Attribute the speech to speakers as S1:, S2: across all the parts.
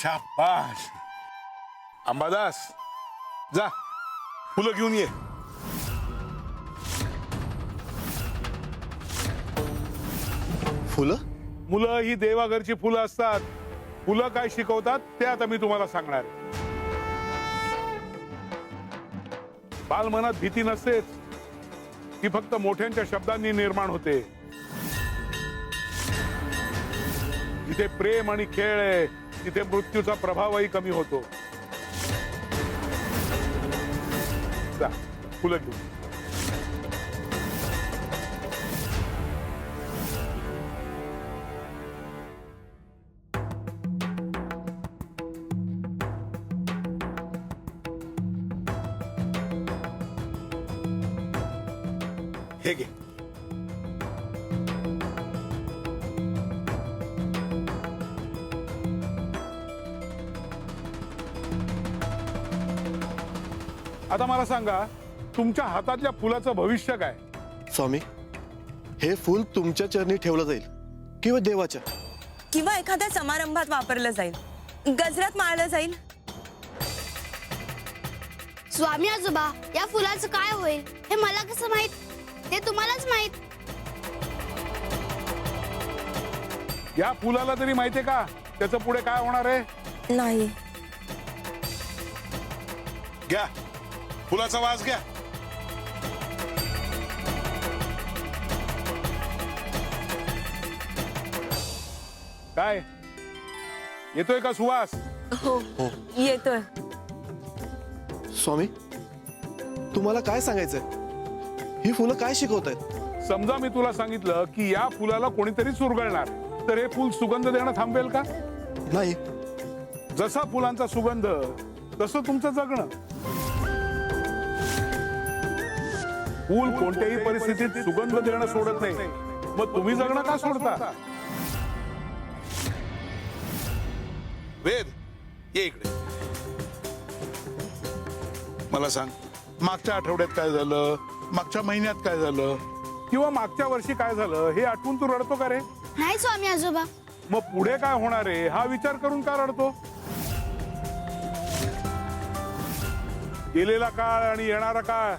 S1: शाबास. अंबादास जा फुलं घेऊन ये.
S2: फुलं?
S1: मुलं ही देवाघरची फुलं असतात. फुलं काय शिकवतात ते आता मी तुम्हाला सांगणार. बालमनात भीती नसतेच, ती फक्त मोठ्यांच्या शब्दांनी निर्माण होते. जिथे प्रेम आणि खेळ आहे तिथे मृत्यूचा प्रभावही कमी होतो. जा फुलं घेऊन. हे घे. आता मला सांगा, तुमच्या हातातल्या फुलाचं भविष्य काय?
S2: स्वामी, हे फूल तुमच्या चरणी ठेवलं जाईल किंवा देवाच्या
S3: किंवा एखाद्या समारंभात वापरलं जाईल, गजरात माळलं जाईल.
S4: स्वामी आजोबा, या फुलाचं काय होईल हे मला कसं माहित? ते तुम्हालाच माहित.
S1: या फुलाला तरी माहितीये का त्याचं पुढे काय होणार आहे?
S3: नाही.
S1: घ्या फुलाचा वास घ्या. काय येतोय का सुवास?
S3: हो येतोय.
S2: स्वामी, तुम्हाला काय सांगायचंय? ही फुलं काय शिकवतायत?
S1: समजा मी तुला सांगितलं की या फुलाला कोणीतरी चुरगळणार, तर हे फुल सुगंध देणं थांबेल का?
S2: नाही.
S1: जसा फुलांचा सुगंध तसं तुमचं जगणं. फूल कोणत्याही परिस्थितीत सुगंध देणं सोडत नाही, मग तुम्ही जगणं का सोडता? वेद ये इकडे. मला सांग, मागच्या आठवड्यात काय झालं, मागच्या महिन्यात काय झालं, किंवा मागच्या वर्षी काय झालं हे आठवून तू रडतो का रे?
S4: नाही स्वामी आजोबा.
S1: मग पुढे काय होणार आहे हा विचार करून का रडतो? गेलेला काळ आणि येणारा काळ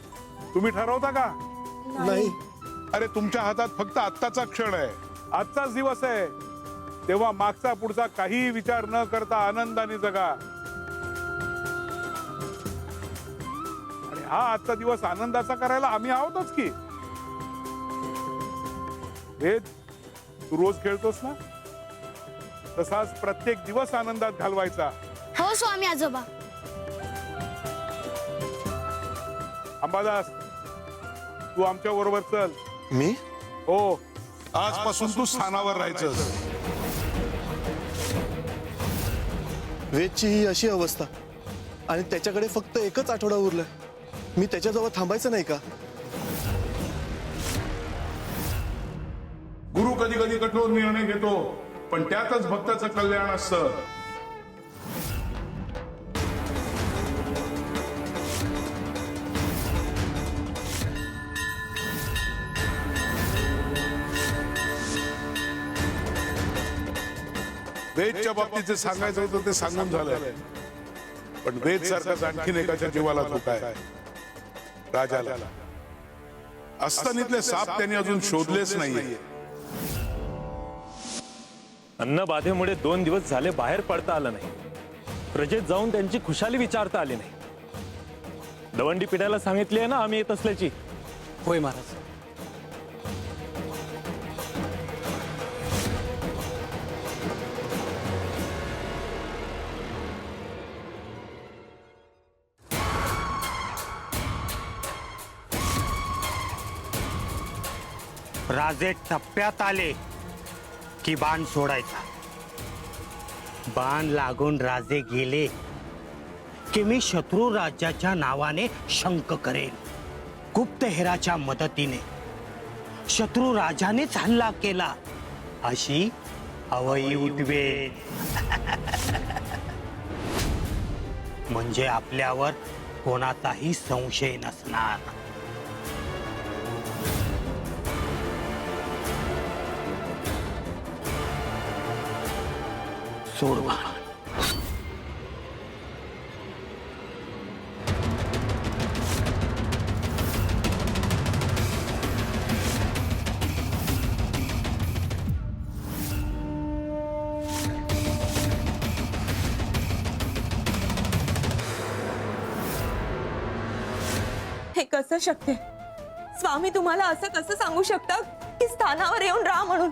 S1: तुम्ही ठरवता का?
S2: नाही.
S1: अरे तुमच्या हातात फक्त आत्ताचा क्षण आहे, आजचाच दिवस आहे. तेव्हा मागचा पुढचा काही विचार न करता आनंदाने जगा. आणि हा आजचा दिवस आनंदाचा करायला आम्ही आहोतच की. वेद, तू रोज खेळतोस ना, तसाच प्रत्येक दिवस आनंदात घालवायचा.
S4: हो स्वामी आजोबा.
S1: अंबादास, तू आमच्या बरोबर चल.
S2: मी?
S1: हो, आजपासून तू स्थानावर राहायचं.
S2: वेदची ही अशी अवस्था आणि त्याच्याकडे फक्त एकच आठवडा उरलाय. मी त्याच्याजवळ थांबायचं नाही का?
S1: गुरु कधी कधी कठोर निर्णय घेतो, पण त्यातच भक्ताचं कल्याण असतं. वेदच्या बाबतीत जे सांगायचं होतं ते सांगून झालं, पण वेद सारखाच आणखीन एकाच्या जीवाला धोका आहे, राजाला. अस्तनीतले साप त्यांनी अजून शोधलेच नाहीये.
S5: अन्नबाधेमुळे 2 दिवस झाले बाहेर पडता आलं नाही. प्रजेत जाऊन त्यांची खुशाली विचारता आली नाही. दवंडी पिढ्याला सांगितली आहे ना आम्ही येत असल्याची.
S6: होय महाराज.
S7: राजे टप्प्यात आले की बाण सोडायचा. बाण लागून राजे गेले की मी शत्रू राज्याच्या नावाने शंक करेन. गुप्तहेराच्या मदतीने शत्रू राजानेच हल्ला केला अशी अवई उठवेन. म्हणजे आपल्यावर कोणाचाही संशय नसणार. सोड बाण.
S3: हे कसं शक्य आहे? स्वामी तुम्हाला असं कसं सांगू शकतात की स्थानावर येऊन राहा म्हणून?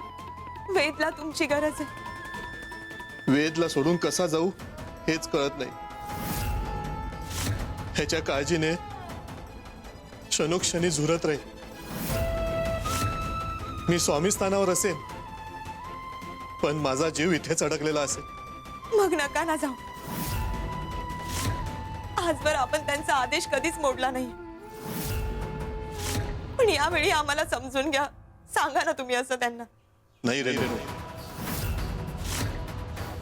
S3: वेदला तुमची गरज आहे.
S2: वेदला सोडून कसा जाऊ हेच कळत नाही. ह्याच्या काळजीने क्षणोक्षणी झुरत राहील. मी स्वामी स्थानावर असेन, पण माझा जीव इथेच अडकलेला असेल.
S3: मग नका ना जाऊ. आजवर आपण त्यांचा आदेश कधीच मोडला नाही, पण यावेळी आम्हाला समजून घ्या. सांगा ना तुम्ही असं त्यांना.
S2: नाही रे,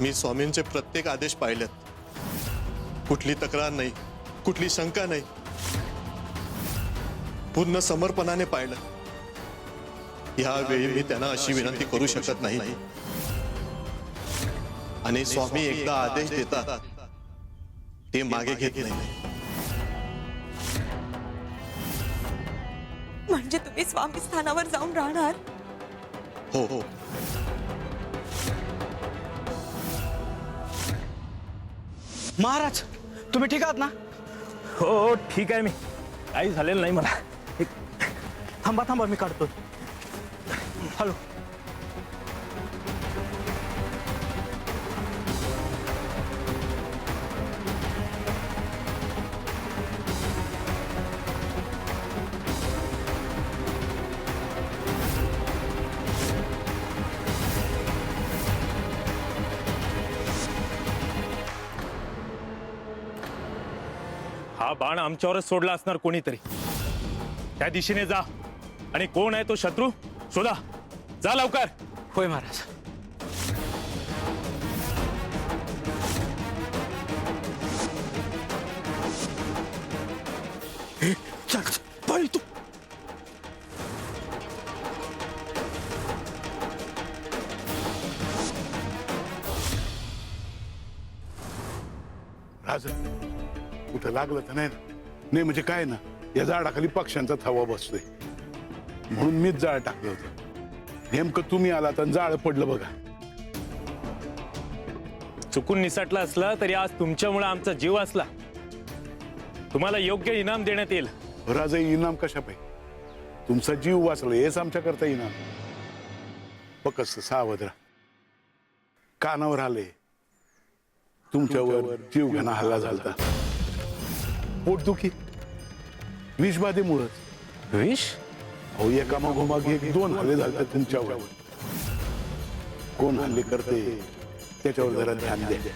S2: मी स्वामींचे प्रत्येक आदेश पाहिलेत. कुठली तक्रार नाही, कुठली शंका नाही. पूर्ण समर्पणाने पाहिलं. यावेळी मी त्यांना अशी विनंती करू शकत नाही. आणि स्वामी एकदा आदेश देतात ते मागे घेत नाही.
S3: म्हणजे तुम्ही स्वामी स्थानावर जाऊन राहणार?
S2: हो हो.
S6: महाराज तुम्ही ठीक आहात ना?
S5: हो ठीक आहे, मी काही झालेलं नाही मला.
S6: थांबा थांबा मी काढतो. हॅलो.
S5: हा बाण आमच्यावरच सोडला असणार कोणीतरी. त्या दिशेने जा आणि कोण आहे तो शत्रू शोधा. जा लवकर.
S6: होय महाराज. चल पळ तू.
S1: राज कुठं लागलं तर नाही ना? नाही म्हणजे काय ना, या झाडाखाली पक्ष्यांचा थवा बसतोय म्हणून मीच जाळ टाकलं होतं. नेमकं तुम्ही आला तर जाळ पडलं बघा.
S5: चुकून निसटला असला तरी आज तुमच्यामुळे आमचा जीव असला. तुम्हाला योग्य इनाम देण्यात येईल.
S1: राजा इनाम कशा पाहिजे? तुमचा जीव वाचला हेच आमच्याकरता इनाम. फक्त सावध राहा. कानावर आले तुमच्यावर जीवघेणा हल्ला झाला. पोटदुखी विषबाधेमुळंच.
S5: विष?
S1: अहो एका मागोमाग एक 2 हल्ले झाले तुमच्यावर. कोण हल्ले करते त्याच्यावर जरा ध्यान द्या.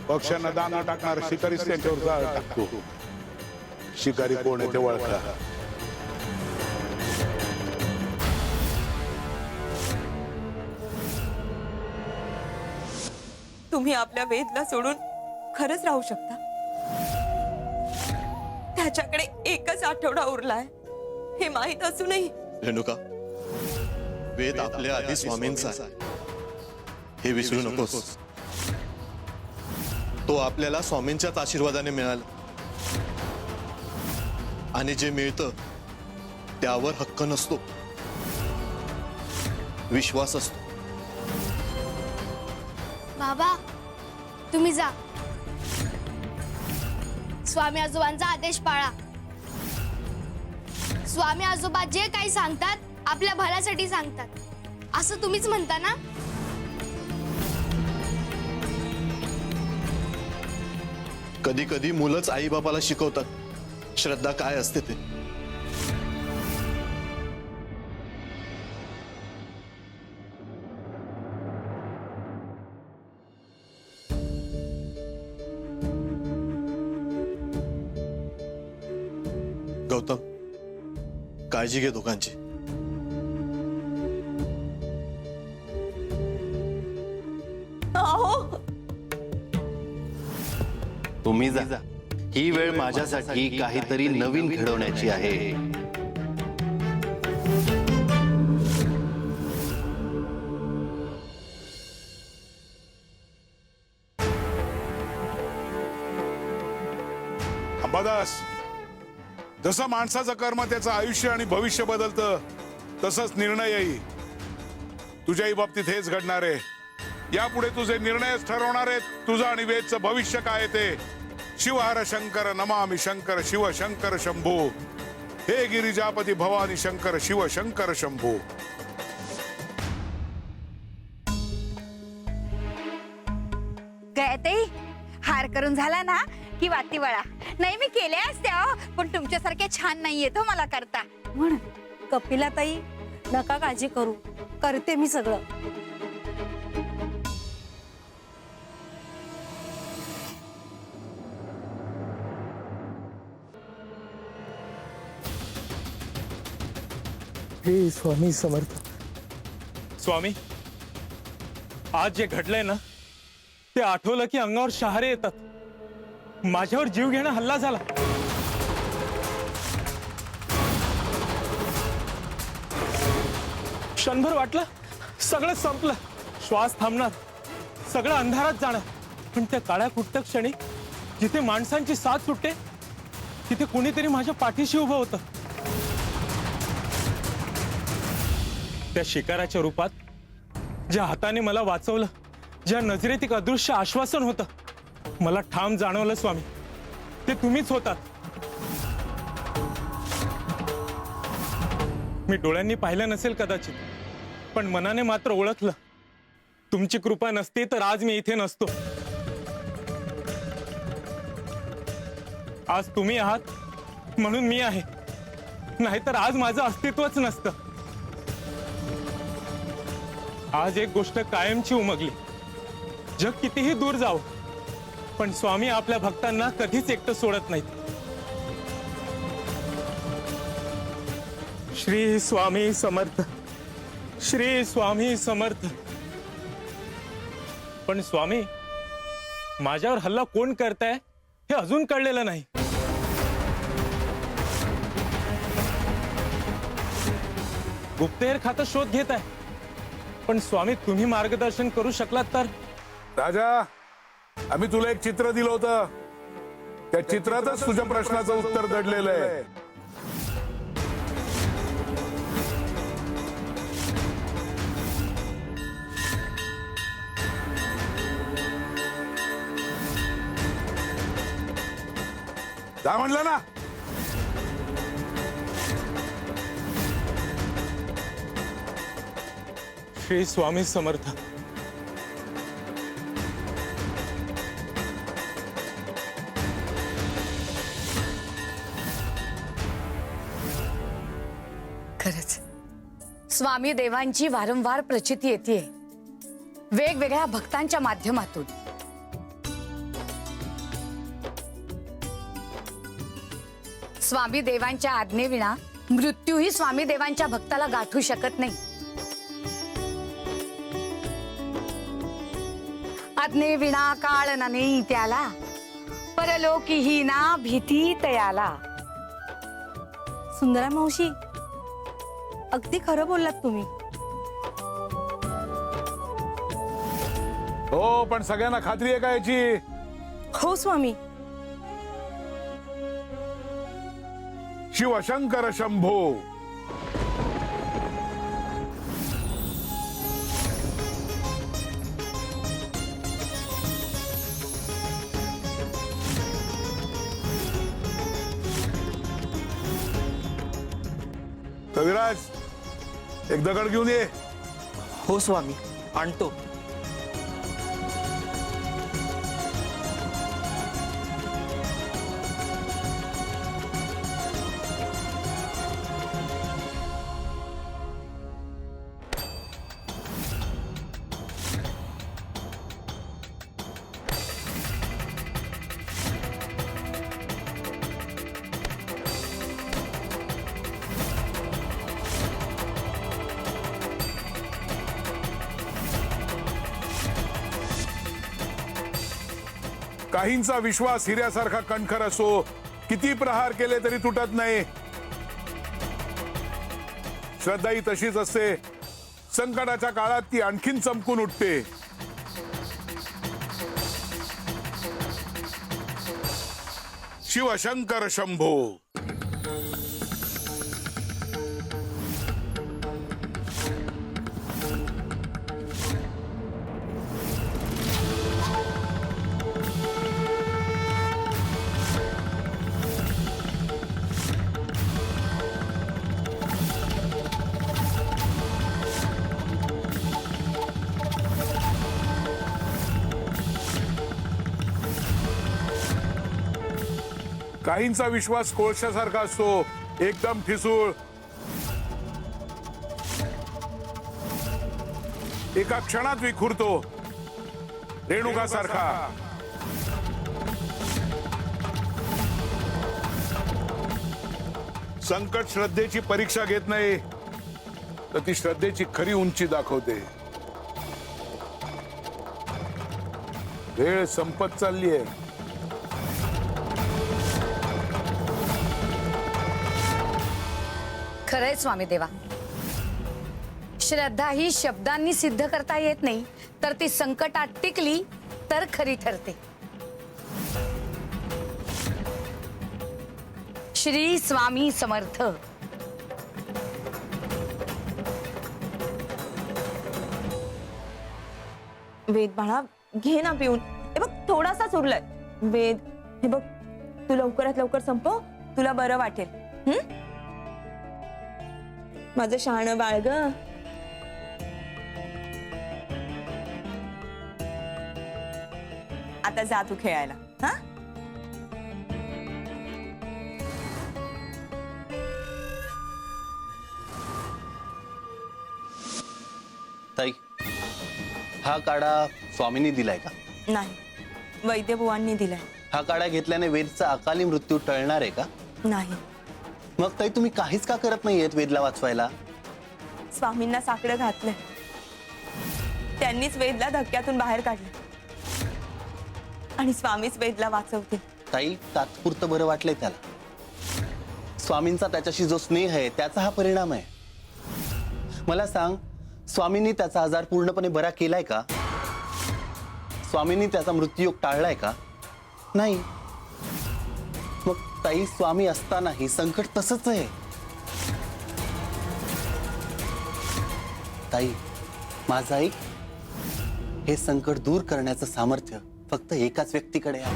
S1: पक्ष्यांना दाना टाकणार शिकारीच त्यांच्यावर जाळ टाकतो. शिकारी कोण आहे ते ओळखा.
S3: तुम्ही आपल्या वेदला सोडून खरंच राहू शकता? त्याच्याकडे एकच आठवडा उरलाय हे माहित असूनही.
S2: रेणुका, वेद आपल्या आधी स्वामींचा आहे हे विसरू नकोस. तो आपल्याला स्वामींच्याच आशीर्वादाने मिळाला. आणि जे मिळतं त्यावर हक्क नसतो, विश्वास असतो.
S4: बाबा तुम्ही जा. स्वामी आजोबांचा आदेश पाळा. स्वामी आजोबा जे काही सांगतात आपल्या भल्यासाठी सांगतात असं तुम्हीच म्हणता ना?
S2: कधी कधी मुलंच आई बापाला शिकवतात श्रद्धा काय असते ते. गौतम, काळजी घे दोघांची.
S3: अहो
S8: तुम्ही जा. ही वेळ माझ्यासाठी काहीतरी नवीन घडवण्याची आहे.
S1: अंबादास, जसं माणसाचं कर्म त्याचं आयुष्य आणि भविष्य बदलतं तसंच निर्णयही तुझ्याही बाबतीत हेच घडणार आहे. यापुढे तुझे निर्णयच ठरवणार आहेत तुझं आणि वेदचं भविष्य काय ते. शिवहर शंकर नमामि शंकर शिव शंकर शंभो. हे गिरिजापती भवानी शंकर शिव शंकर शंभो.
S9: गयताई, हार करून झाला ना की वाती वळा. नाही मी केले असत्या हो, पण तुमच्यासारखे छान नाही येतो मला करता म्हणून.
S3: कपिलाताई नका काळजी करू, करते मी सगळं.
S5: हे स्वामी समर्थ. स्वामी, आज जे घडलंय ना ते आठवलं की अंगावर शहारे येतात. माझ्यावर जीव घेणं हल्ला झाला. क्षणभर वाटलं सगळं संपलं, श्वास थांबणार, सगळं अंधारात जाणार. पण त्या काळ्या कुट्ट क्षणी जिथे माणसांची साथ सुटते तिथे कोणीतरी माझ्या पाठीशी उभं होतं. त्या शिकाराच्या रूपात ज्या हाताने मला वाचवलं, ज्या नजरेत एक अदृश्य आश्वासन होतं, मला ठाम जाणवलं स्वामी ते तुम्हीच होतात. मी डोळ्यांनी पाहिलं नसेल कदाचित, पण मनाने मात्र ओळखलं. तुमची कृपा नसती तर आज मी इथे नसतो. आज तुम्ही आहात म्हणून मी आहे, नाहीतर आज माझं अस्तित्वच नसतं. आज एक गोष्ट कायमची उमगली. जग कितीही दूर जावं, पण स्वामी आपल्या भक्तांना कधीच एकटं सोडत नाहीत. श्री स्वामी समर्थ, श्री स्वामी समर्थ. पण स्वामी, माझ्यावर हल्ला कोण करताय हे अजून कळलेलं नाही. गुप्तहेर खातं शोध घेत आहे, पण स्वामी तुम्ही मार्गदर्शन करू शकलात तर.
S1: राजा, आम्ही तुला एक चित्र दिलं होतं, त्या चित्रातच तुझ्या प्रश्नाचं उत्तर दडलेलं आहे. जा म्हणलं ना.
S5: श्री स्वामी समर्थ.
S9: खरंच स्वामी देवांची वारंवार प्रचिती येते वेगवेगळ्या भक्तांच्या माध्यमातून. स्वामी देवांच्या आज्ञेविना मृत्यूही स्वामी देवांच्या भक्ताला गाठू शकत नाही. आज्ञेविना काळ न नेई त्याला, परलोकीही ना भीती तयाला.
S3: सुंदरा मावशी, अगदी खरं बोललात तुम्ही.
S1: हो, पण सगळ्यांना खात्री आहे का याची?
S3: हो स्वामी.
S1: शिवशंकर शंभो. कविराज, एक दगड घेऊन ये.
S6: हो स्वामी, आणतो.
S1: काहींचा विश्वास हिऱ्यासारखा कणखर असो, किती प्रहार केले तरी तुटत नाही. श्रद्धा ही तशीच असते, संकटाच्या काळात ती आणखीन चमकून उठते. शिवशंकर शंभो. काहींचा विश्वास कोळशासारखा असतो, एकदम ठिसूळ, एका क्षणात विखुरतो, रेणुकासारखा. संकट श्रद्धेची परीक्षा घेत नाही, तर ती श्रद्धेची खरी उंची दाखवते. वेळ संपत चालली आहे.
S10: खरंय स्वामी देवा, श्रद्धा ही शब्दांनी सिद्ध करता येत नाही, तर ती संकटात टिकली तर खरी ठरते. श्री स्वामी समर्थ.
S3: वेद बाळा, घे ना पिऊन. हे बघ थोडासाच उरलाय. वेद, हे बघ तू लवकरात लवकर संपव, तुला बरं वाटेल. माझं शहाणं बाळ ग. आता जा तू खेळायला. हा,
S8: ताई, हा काढा स्वामींनी दिलाय का?
S3: नाही, वैद्यबुवांनी दिलाय.
S8: हा काढा घेतल्याने वेदचा अकाली मृत्यू टळणार आहे का?
S3: नाही.
S8: मग ताई तुम्ही काहीच का करत नाहीयेत वेदला वाचवायला?
S3: स्वामींना साकडं घातलंय, त्यांनीच वेदला धक्क्यातून बाहेर काढलं आणि स्वामीच वेदला वाचवतील.
S8: ताई, तात्पुरतं बरं वाटलंय त्याला. स्वामींचा त्याच्याशी जो स्नेह आहे त्याचा हा परिणाम आहे. मला सांग, स्वामींनी त्याचा आजार पूर्णपणे बरा केलाय का? स्वामींनी त्याचा मृत्यूयोग टाळलाय का? नाही. मग ताई, स्वामी असतानाही संकट तसंच आहे. ताई, माझं ऐक, हे संकट दूर करण्याचं सामर्थ्य फक्त एकाच व्यक्तीकडे आहे.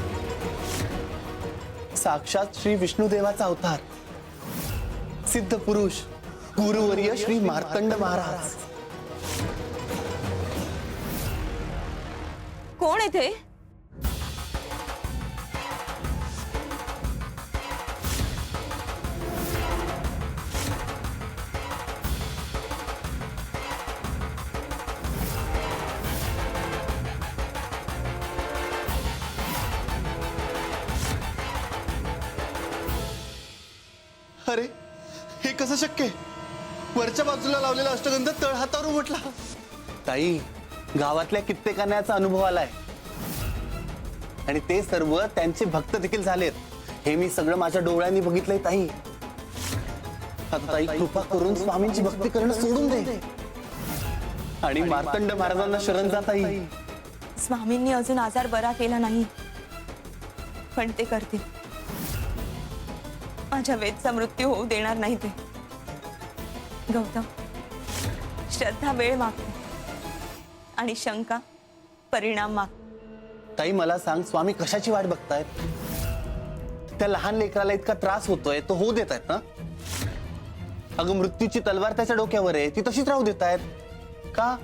S8: साक्षात श्री विष्णुदेवाचा अवतार, सिद्ध पुरुष, गुरुवर्य श्री मार्तंड महाराज.
S3: कोण आहे ते?
S8: अरे, हे कसं शक्य आहे? वरच्या बाजूला लावलेला अष्टगंध तळ हातावर उमटला. ताई, गावातल्या कित्येकांना याचा अनुभव आलाय आणि ते सर्व त्यांचे भक्त देखील झालेत. हे मी सगळं माझ्या डोळ्यांनी बघितलंय ताई. आता ताई, कृपा करून स्वामींची भक्ती करणं सोडून दे आणि मार्तंड महाराजांना शरण जा ताई.
S3: स्वामींनी अजून आजार बरा केला नाही, पण ते करतील. माझ्या वेदचा मृत्यू होऊ देणार नाही ते. गौतम, श्रद्धा वेळ मागते आणि शंका परिणाम मागते.
S8: ताई, मला सांग, स्वामी कशाची वाट बघतायत? त्या लहान लेकराला इतका त्रास होतोय, तो होऊ देत आहेत ना? अगं, मृत्यूची तलवार त्याच्या डोक्यावर आहे, ती तशीच राहू देत आहेत का?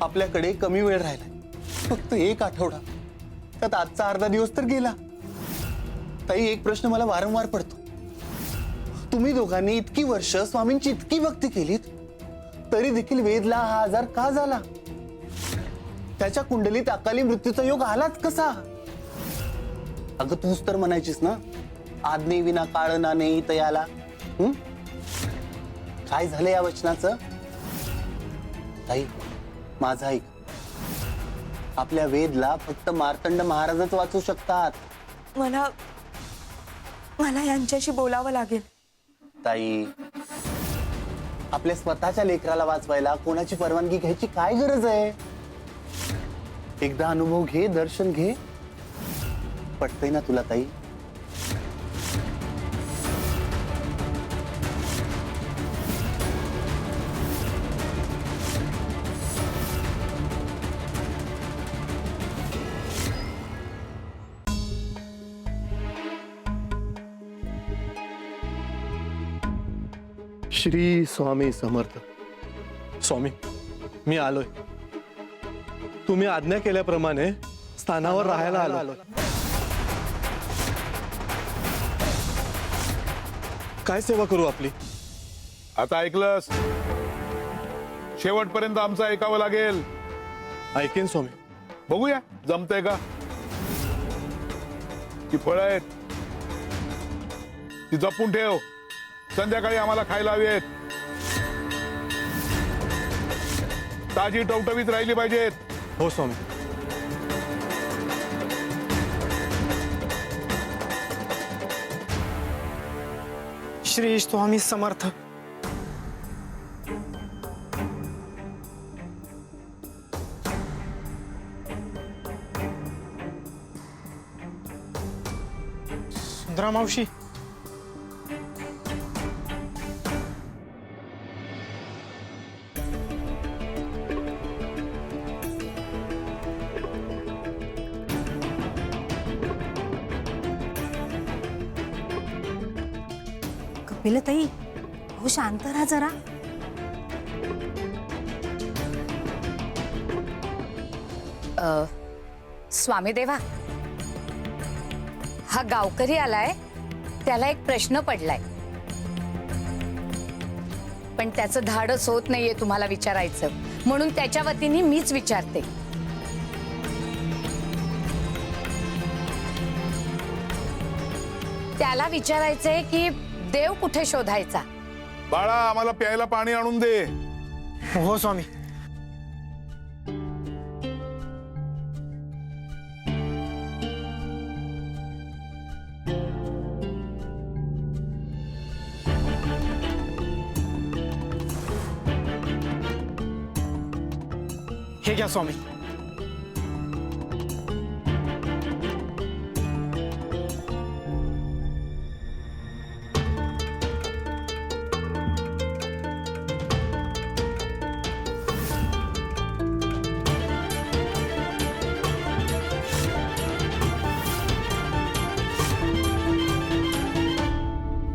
S8: आपल्याकडे कमी वेळ राहिलाय, फक्त 1 आठवडा. त्यात आजचा अर्धा दिवस तर गेला. ताई, एक प्रश्न मला वारंवार पडतो. तुम्ही दोघांनी इतकी वर्ष स्वामींची इतकी भक्ती केलीत, तरी देखील वेदला हा आजार का झाला? त्याच्या कुंडलीत अकाली मृत्यूचा योग आलाच कसा? अगं, तूच तर म्हणायचीस ना, आज्ञे विना काळ ना नेई तयाला. काय झालं या वचनाचं? ताई, माझं ऐक, आपल्या वेदला फक्त मार्तंड महाराजच वाचू शकतात.
S3: मला यांच्याशी बोलावं लागेल.
S8: ताई, आपल्या स्वतःच्या लेकराला वाचवायला कोणाची परवानगी घ्यायची काय गरज आहे? एकदा अनुभव घे, दर्शन घे. पटतंय ना तुला ताई?
S2: श्री स्वामी समर्थ. स्वामी, मी आलोय. तुम्ही आज्ञा केल्याप्रमाणे स्थानावर राहायला आलो. काय सेवा करू आपली?
S1: आता ऐकलंस, शेवटपर्यंत आमचं ऐकावं लागेल.
S2: ऐकेन स्वामी.
S1: बघूया जमतंय का. ती फळं आहेत ती जपून ठेव, संध्याकाळी आम्हाला खायला हवी आहेत. ताजी टवटवीत राहिली पाहिजेत.
S2: हो स्वामी.
S6: श्री स्वामी समर्थ. सुंदरा मावशी,
S10: कपिलताई, हो शांत राहा जरा. स्वामी देवा, हा गावकरी आलाय, त्याला एक प्रश्न पडलाय, पण त्याचं धाडस होत नाहीये तुम्हाला विचारायचं, म्हणून त्याच्या वतीने मीच विचारते. त्याला विचारायचंय की देव कुठे शोधायचा.
S1: बाळा, आम्हाला प्यायला पाणी आणून दे.
S6: हो स्वामी. हे घ्या स्वामी.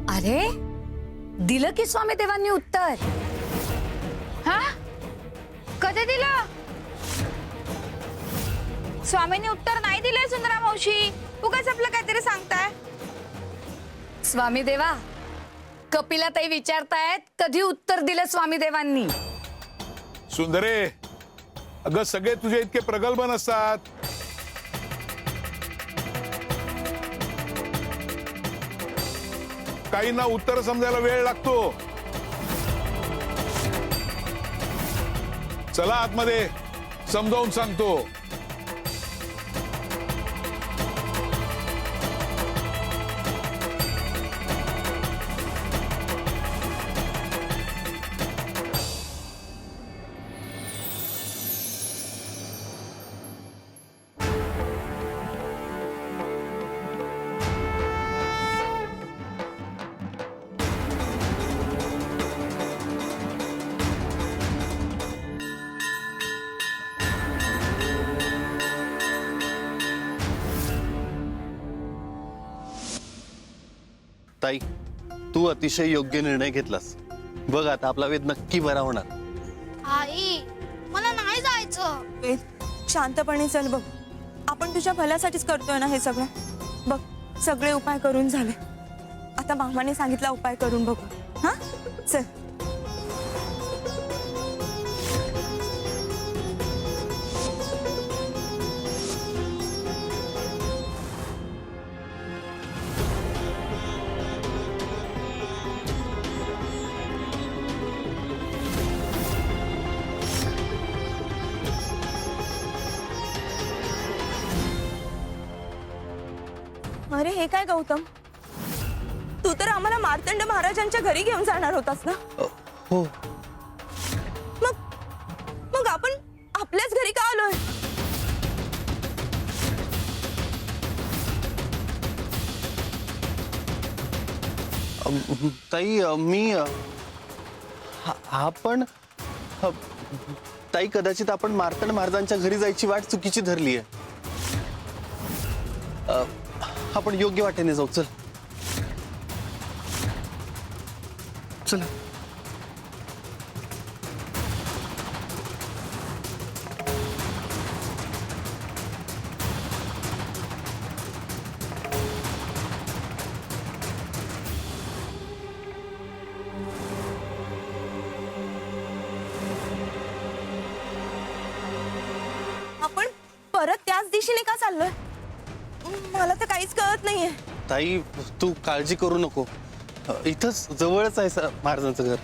S10: अरे, दिलं की स्वामी देवांनी उत्तर.
S9: हा, कधी दिलं? स्वामींनी उत्तर नाही दिलंय सुंदरा मावशी. उगाच आपलं काहीतरी सांगताय.
S10: स्वामी देवा, कपिलाताई विचारतायत कधी उत्तर दिलं स्वामी देवांनी.
S1: सुंदरे, अगं सगळे तुझे इतके प्रगल्भ नसतात. काहींना उत्तर समजायला वेळ लागतो. चला आतमध्ये, समजावून सांगतो.
S8: ताई, तू अतिशय योग्य निर्णय घेतलास. बघ आता आपला वेद नक्की बरा होणार.
S4: आई, मला नाही जायचं.
S3: वेद, शांतपणे चल. बघ, आपण तुझ्या भल्यासाठीच करतोय ना हे सगळं. बघ, सगळे उपाय करून झाले. आता मामाने सांगितला उपाय करून बघू. हा, चल. अरे, हे काय गौतम, तू तर आम्हाला मार्तंड महाराजांच्या घरी घेऊन जाणार होतास ना.
S2: हो.
S3: मग आपण आपल्याच घरी का आलोय?
S8: ताई, मी आपण ताई, कदाचित आपण मार्तंड महाराजांच्या घरी जायची वाट चुकीची धरली आहे. आपण योग्य वाटेने जाऊ. चल चला.
S3: दिशेने का चाललोय? मला तर काहीच कळत नाहीये.
S2: ताई तू काळजी करू नको, इथंच जवळच आहे महाराजांचं घर.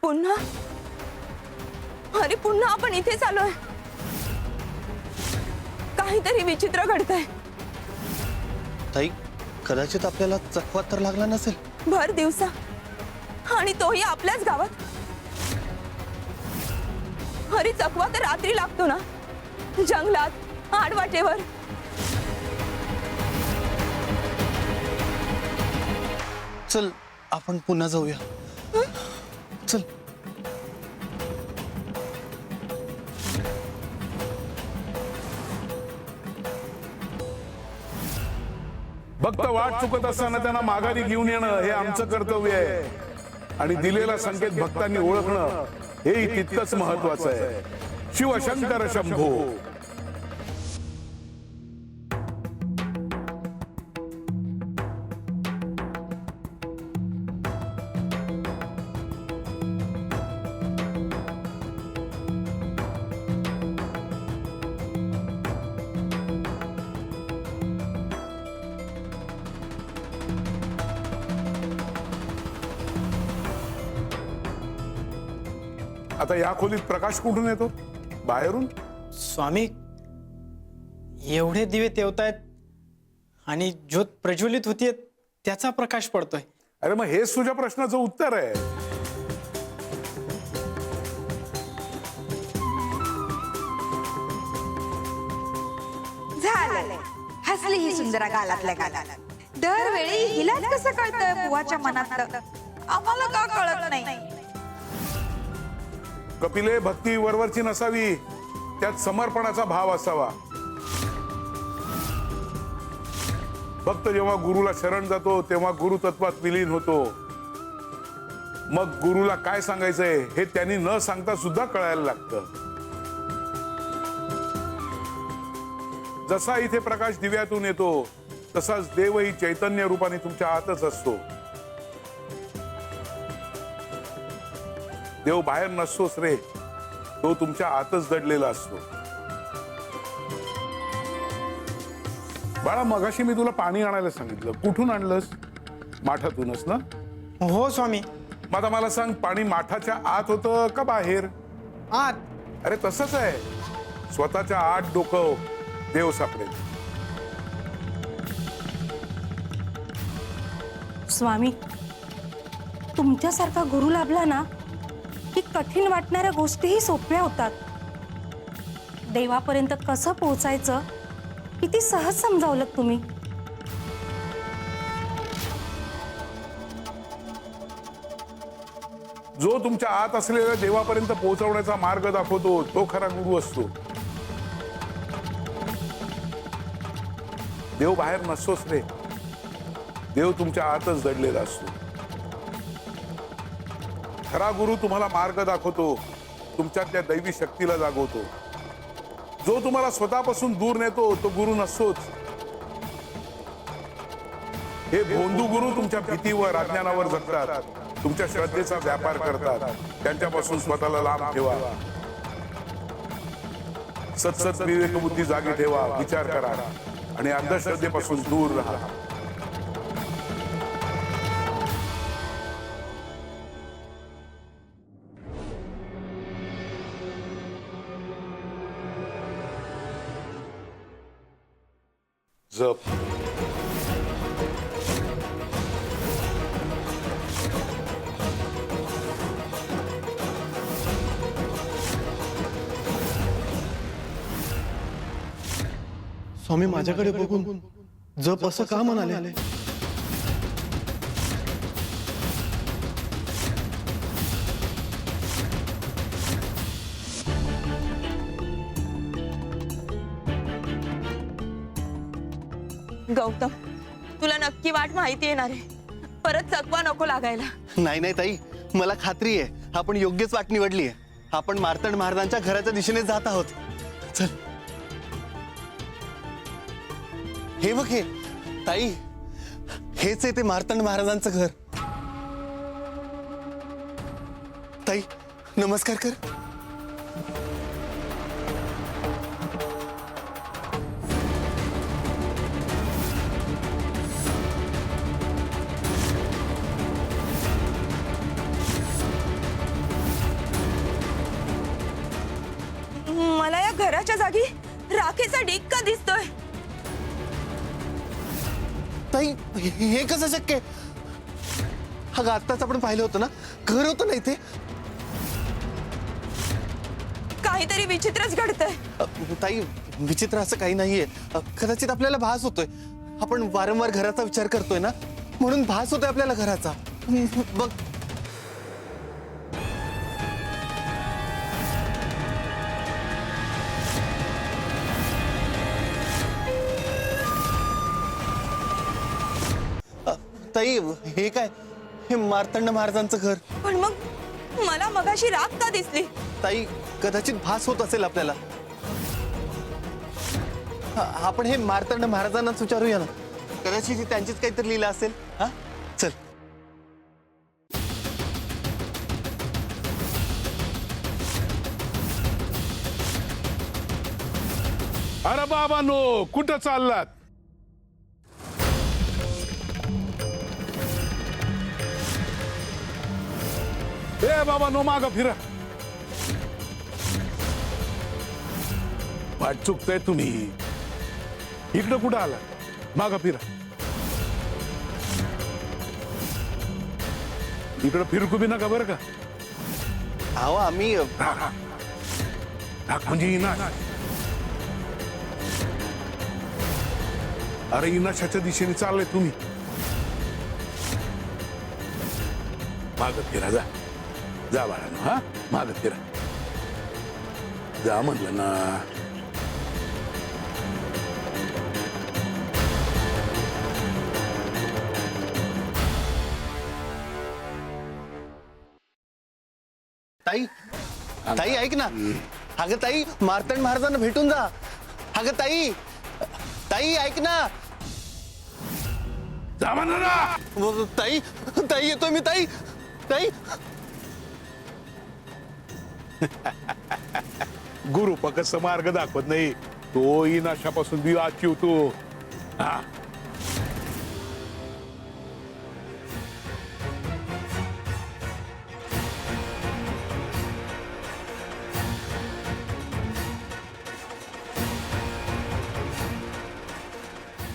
S3: पुन्हा? अरे पुन्हा आपण इथेच आलोय. काहीतरी विचित्र घडतंय.
S2: ताई कदाचित आपल्याला चकवा तर लागला नसेल.
S3: भर दिवसा आणि तोही आपल्याच गावात. अरे चकवा तर रात्री लागतो ना, जंगलात आडवाटेवर.
S2: चल आपण पुन्हा जाऊया. चल.
S1: भक्त वाट चुकत असताना त्यांना माघारी घेऊन येणं हे आमचं कर्तव्य आहे. आणि दिलेला संकेत भक्तांनी ओळखणं हेही तितकंच महत्वाचं आहे. शिवशंकर शंभो. आता या खोलीत प्रकाश कुठून येतो? बाहेरून?
S6: स्वामी, एवढे दिवे तेवतायत आणि ज्योत प्रज्वलित होतीये, त्याचा प्रकाश पडतोय.
S1: अरे मग हेच तुझ्या प्रश्नाचं उत्तर आहे.
S9: झालं, हसली ही सुंदरा गालातल्या गालात. दरवेळी हिलाच कसं कळतंय बुवाच्या मनातलं, आम्हाला का कळत नाही?
S1: कपिले, भक्ती वरवरची नसावी, त्यात समर्पणाचा भाव असावा. भक्त जेव्हा गुरुला शरण जातो तेव्हा गुरुतत्वात विलीन होतो. मग गुरुला काय सांगायचंय हे त्यांनी न सांगता सुद्धा कळायला लागतं. जसा इथे प्रकाश दिव्यातून येतो तसाच देवही चैतन्य रूपाने तुमच्या आतच असतो. देव बाहेर नसतोच रे, तो तुमच्या आतच दडलेला असतो. बाळा, मगाशी मी तुला पाणी आणायला सांगितलं, कुठून आणलंस? माठातूनच ना?
S6: हो स्वामी.
S1: मग आता मला सांग, पाणी माठाच्या आत होतं का बाहेर?
S6: आत.
S1: अरे तसंच आहे, स्वतःच्या आत डोकं देव सापडेल.
S10: स्वामी, तुमच्यासारखा गुरु लाभला ना की कठीण वाटणाऱ्या गोष्टीही सोप्या होतात. देवापर्यंत कसं पोहोचायचं किती सहज समजावलं तुम्ही.
S1: जो तुमच्या आत असलेल्या देवापर्यंत पोहोचवण्याचा मार्ग दाखवतो तो खरा गुरु असतो. देव बाहेर नसतोच रे, देव तुमच्या आतच दडलेला असतो. खरा गुरु तुम्हाला मार्ग दाखवतो, तुमच्यातल्या दैवी शक्तीला जागवतो. जो तुम्हाला स्वतःपासून दूर नेतो तो गुरु नसतोच. हे भोंदू गुरु तुमच्या भीतीवर, अज्ञानावर जगतात, तुमच्या श्रद्धेचा व्यापार करतात. त्यांच्यापासून स्वतःला लांब ठेवा. सतसत विवेकबुद्धी जागी ठेवा, विचार करा आणि अंधश्रद्धेपासून दूर राहा. जप.
S2: स्वामी माझ्याकडे बघून जप असं का म्हणाले?
S3: गौतम, तुला नक्की वाट माहिती येणार आहे. परत चकवा नको लागायला.
S2: नाही नाही ताई, मला खात्री आहे आपण योग्यच वाट निवडली आहे. आपण मार्तंड महाराजांच्या घराच्या दिशेने जात आहोत. चल. हे बघ हे ताई, हेच आहे ते मार्तंड महाराजांचं घर. ताई नमस्कार कर.
S3: मला या घराच्या जागी राखेचा ढीग का दिसतोय?
S2: ताई हे कसं शक्य आहे? अगं आत्ताच आपण पाहिलं होतं ना, घर होतं ना इथे.
S3: काहीतरी विचित्रच घडतंय.
S2: ताई विचित्र असं काही नाहीये. कदाचित आपल्याला भास होतोय. आपण वारंवार घराचा विचार करतोय ना, म्हणून भास होतोय आपल्याला घराचा. बघ ताई हे काय? हे मार्तंड महाराजांचं घर.
S3: पण मग मला मगाशी राख का दिसली?
S2: ताई कदाचित भास होत असेल आपल्याला. आपण हे मार्तंड महाराजांनाच विचारूया ना, कदाचित ही त्यांचीच काहीतरी लीला असेल. हा चल.
S1: अरे बाबांनो, कुठं चाललात? ए बाबांनो, मागं फिरा. वाट चुकताय तुम्ही. इकडं कुठं आला? मागं फिरा. इकडं फिरकू बी नका बरं का.
S2: अहो आम्ही
S1: राख म्हणजे इनाश. अरे इनाशाच्या दिशेने चालले तुम्ही. मागं फिरा. जा जा बाळांनो. हा मागं फिरा. जा म्हणलं ना.
S2: ताई ताई ऐक ना. अगं ताई मार्तंड महाराजांना भेटून जा. अगं ताई ताई ऐक ना.
S1: जा म्हणलं ना.
S2: ताई ताई येतोय मी. ताई ताई
S1: गुरु कसं मार्ग दाखवत नाही, तो इनाशापासून बी वाचवतो. हा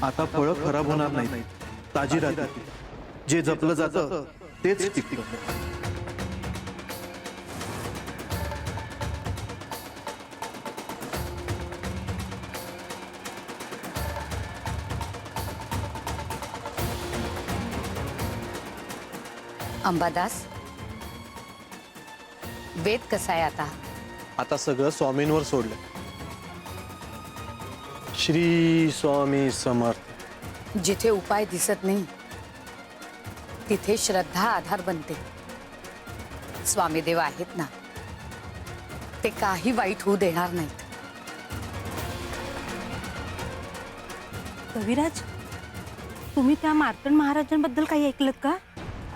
S2: आता फळं खराब होणार नाही, ताजी राहतील. जे जपलं जातं तेच टिकतं.
S10: अंबादास, वेद कसा आहे आता?
S2: आता सगळं स्वामींवर सोडलं. श्री स्वामी समर्थ.
S10: जिथे उपाय दिसत नाही तिथे श्रद्धा आधार बनते. स्वामी देव आहेत ना, ते काही वाईट होऊ देणार नाहीत.
S3: कविराज, तुम्ही त्या मार्तंड महाराजांबद्दल काही ऐकलत का?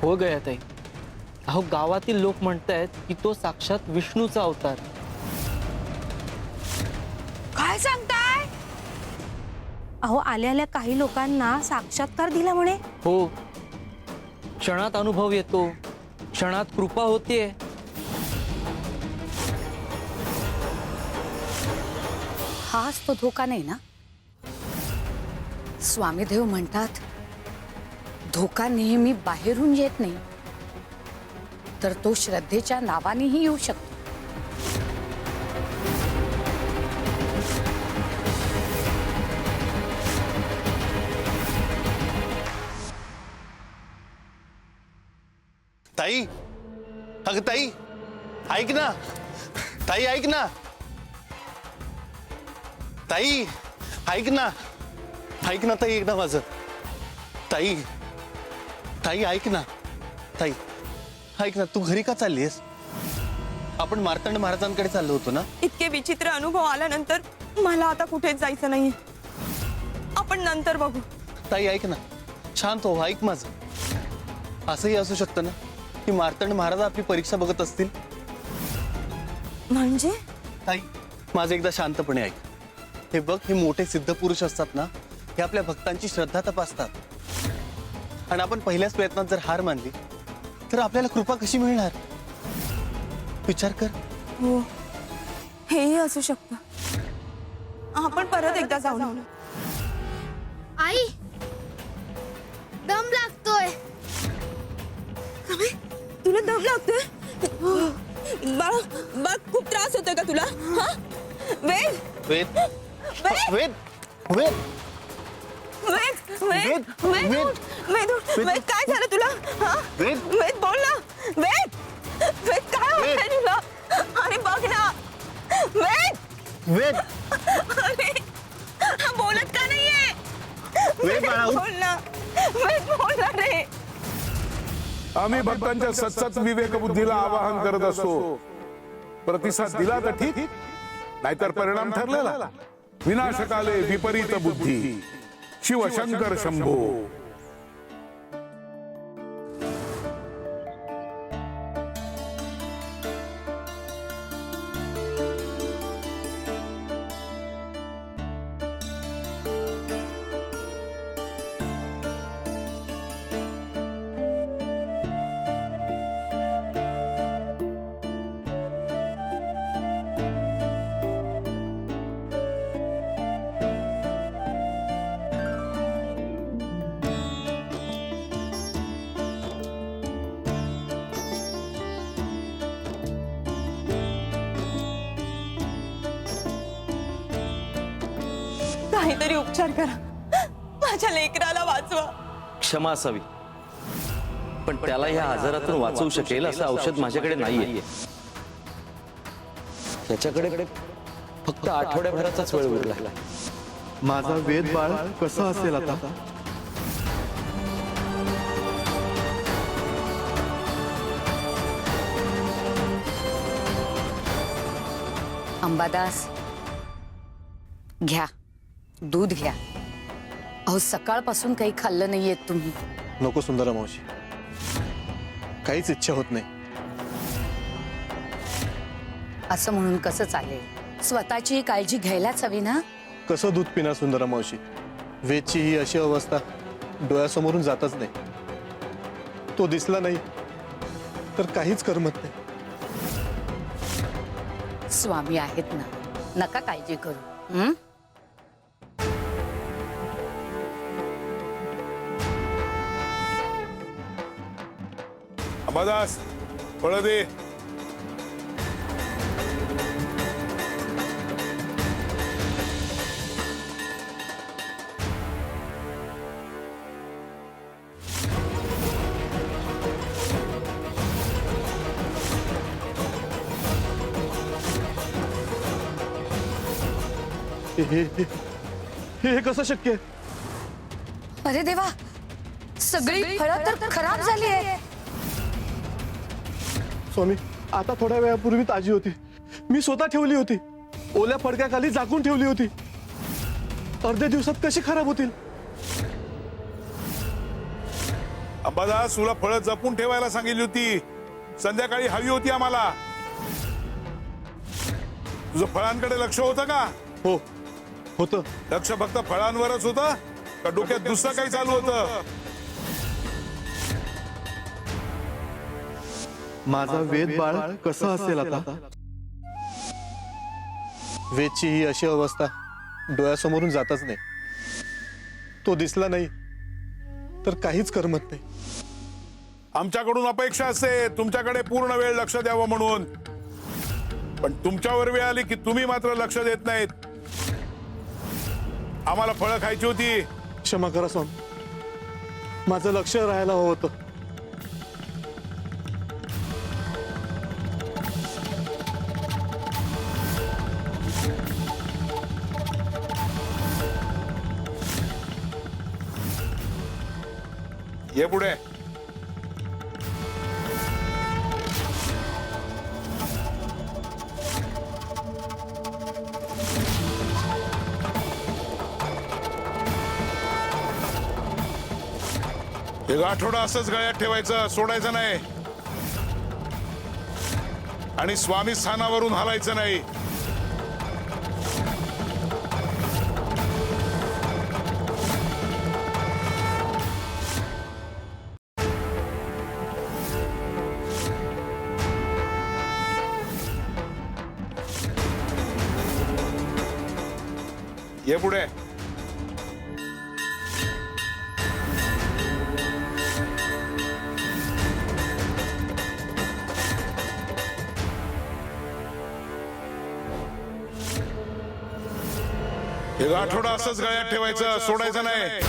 S5: हो गया ताई. अहो गावातील लोक म्हणतायत की तो साक्षात विष्णूचा अवतार.
S3: काय सांगताय? अहो आल्या आल्या काही लोकांना साक्षात्कार दिला म्हणे.
S5: हो, क्षणात अनुभव येतो, क्षणात कृपा होते.
S10: हाच तो धोका नाही ना? स्वामीदेव म्हणतात धोका नेहमी बाहेरून येत नाही, तर तो श्रद्धेच्या नावानेही येऊ शकतो.
S2: ताई, अगं ताई ऐक ना. ताई ऐक ना. ताई ऐक ना. ऐक ना ताई, एकदा माझं. ताई ताई ऐक ना. ताई
S8: ऐक ना, तू घरी का चाललीस? आपण मार्तंड महाराजांकडे चाललो होतो ना.
S3: इतके विचित्र अनुभव आल्यानंतर मला आता कुठेच जायचं नाही. आपण नंतर बघू.
S8: ताई ऐक ना, शांत हो, ऐक माझं. असंही असू शकतं ना की मार्तंड महाराज आपली परीक्षा बघत असतील.
S3: म्हणजे
S8: ताई माझं एकदा शांतपणे ऐक. हे बघ, हे मोठे सिद्ध पुरुष असतात ना, हे आपल्या भक्तांची श्रद्धा तपासतात. आणि आपण पहिल्याच प्रयत्नात जर हार मानली तर आपल्याला कृपा कशी मिळणार? विचार कर.
S3: हो, हेही असू शकतं. आपण परत एकदा जाऊ ना.
S4: आई दम लागतोय.
S3: तुला दम लागतोय? बाळ खूप त्रास होतोय का तुला? हा? वेद
S8: वेद
S3: वेद
S8: वेद वेद
S3: वेद वेद वेद वेद वेद काय झालं तुला? हा?
S8: वेद.
S3: वेद बोल ना. वेद वेद काय होतंय तुला? अरे बघ ना. वेद
S8: वेद
S3: अरे हा बोलत का नाहीये?
S8: वेद बाळा, उठ.
S3: बोल ना. वेद बोल ना रे.
S1: आम्ही भक्तांच्या सतत विवेक बुद्धीला आवाहन करत असतो. प्रतिसाद दिला तर ठीक, नाहीतर परिणाम ठरलेला. विनाशकाले विपरीत बुद्धी, शिवशंकर शंभो.
S3: काहीतरी उपचार करा. माझ्या लेकराला वाचवा.
S11: क्षमा असावी, पण त्याला ह्या आजारातून वाचवू शकेल असं औषध माझ्याकडे नाहीये. त्याच्याकडे फक्त आठवड्याभराचाच वेळ उरला.
S2: माझा वेद बाळ कसं असेल आता?
S10: अंबादास घ्या, दूध घ्या. अहो सकाळपासून काही खाल्लं नाहीये तुम्ही.
S2: नको सुंदरा मावशी, काहीच इच्छा होत नाही.
S10: असं म्हणून कसं चालेल? स्वतःची काळजी घ्यायलाच हवी ना.
S2: कसं दूध पिणार सुंदरा मावशी? वेदची ही अशी अवस्था डोळ्यासमोरून जातच नाही. तो दिसला नाही तर काहीच करमत नाही.
S10: स्वामी आहेत ना, नका काळजी करू.
S1: अंबादास, फळं दे.
S2: हे कसं शक्य आहे?
S10: अरे देवा, सगळी फळं तर खराब झाली आहे.
S2: स्वामी, आता थोड्या वेळापूर्वी ताजी होती. मी स्वतः ठेवली होती. ओल्या फडक्याखाली झाकून ठेवली होती. अर्ध्या दिवसात कशी खराब होतील?
S1: अंबादास, तुला फळं जपून ठेवायला सांगितली होती. संध्याकाळी हवी होती आम्हाला. तुझं फळांकडे लक्ष होतं का?
S2: हो होतं.
S1: लक्ष फक्त फळांवरच होतं का डोक्यात दुसरं काही चालू होतं?
S2: माझा वेद बाळ कसं असेल आता? वेदची ही अशी अवस्था डोळ्यासमोरून जातच नाही. तो दिसला नाही तर काहीच करमत नाही.
S1: आमच्याकडून अपेक्षा असते तुमच्याकडे पूर्ण वेळ लक्ष द्यावं म्हणून, पण तुमच्यावर वेळ आली की तुम्ही मात्र लक्ष देत नाहीत. आम्हाला फळं खायची होती.
S2: क्षमा करा स्वामी, माझं लक्ष राहायला हवं होतं.
S1: ये पुढे. एक आठवडा असंच गळ्यात ठेवायचं, सोडायचं नाही. आणि स्वामी स्थानावरून हलायचं नाही. ये पुढे. एक आठवडा असंच गळ्यात ठेवायचं, सोडायचं नाही.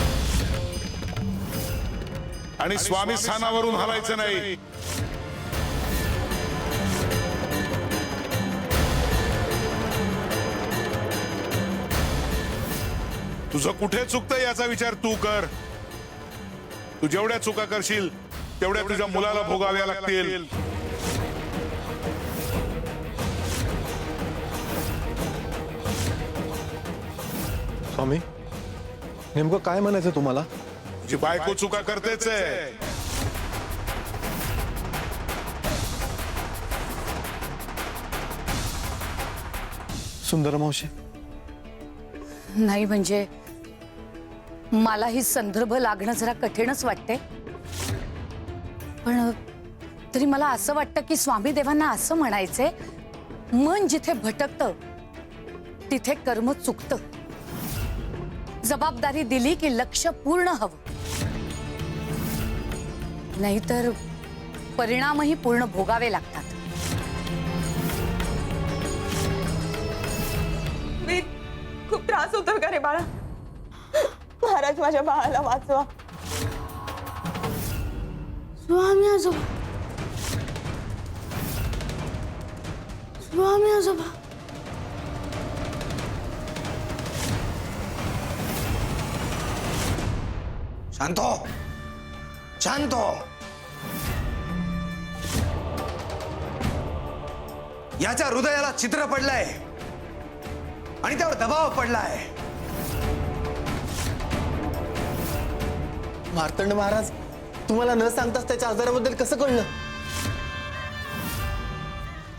S1: आणि स्वामी स्थानावरून हलायचं नाही. तुझं कुठे चुकतंय याचा विचार तू कर. तू जेवढ्या चुका करशील तेवढ्या तुझ्या मुलाला भोगाव्या लागतील.
S2: स्वामी नेमकं काय म्हणायचं तुम्हाला?
S1: तुझी बायको चुका करतेच आहे.
S2: सुंदर मावशी,
S10: नाही म्हणजे मला ही संदर्भ लागणं जरा कठीणच वाटते. पण तरी मला असं वाटतं की स्वामी देवांना असं म्हणायचंय, मन जिथे भटकतं तिथे कर्म चुकतं. जबाबदारी दिली की लक्ष पूर्ण हवं, नाहीतर परिणामही पूर्ण भोगावे लागतात.
S3: खूप त्रास होतोय का रे बाळा? महाराज माझ्या बाळाला वाचवा.
S4: स्वामी आजोबा, स्वामी आजोबा.
S6: शांत हो, शांत हो. याच्या हृदयाला चित्र पडलंय आणि त्यावर दबाव पडलाय.
S8: मार्तंड महाराज, तुम्हाला न सांगताच त्याच्या आजाराबद्दल कसं कळलं?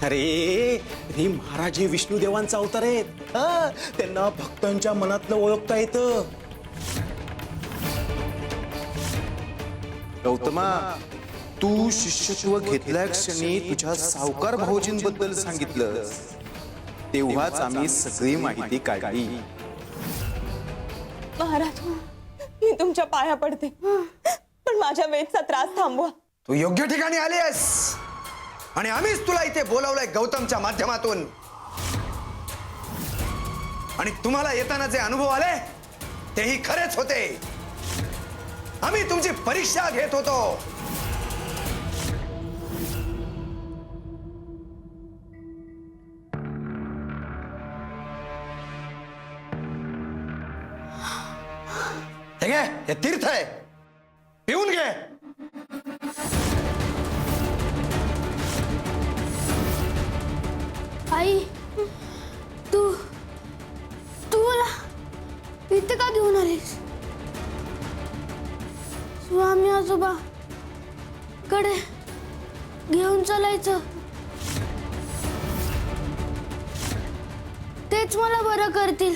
S6: अरे हे महाराज हे विष्णुदेवांचा अवतार आहेत. हा, त्यांना भक्तांच्या मनातलं ओळखता येतं.
S12: गौतमा, तू शिष्यत्व घेतल्या क्षणी तुझ्या सावकार भाऊजींबद्दल सांगितलं, तेव्हाच आम्ही सगळी माहिती काढली.
S3: महाराज, मी तुमच्या पाया पडते, पण माझ्या वेदचा त्रास थांबवा.
S6: तू योग्य ठिकाणी आली आहेस आणि आम्हीच तुला इथे बोलावलंय गौतमच्या माध्यमातून. आणि तुम्हाला येताना जे अनुभव आले तेही खरेच होते. आम्ही तुमची परीक्षा घेत होतो. हे घे, हे तीर्थ आहे, पिऊन घे.
S4: आई, तू मला इथे का घेऊन आलीस? स्वामी आजोबा कडे घेऊन चालायचं, तेच मला बरं करतील.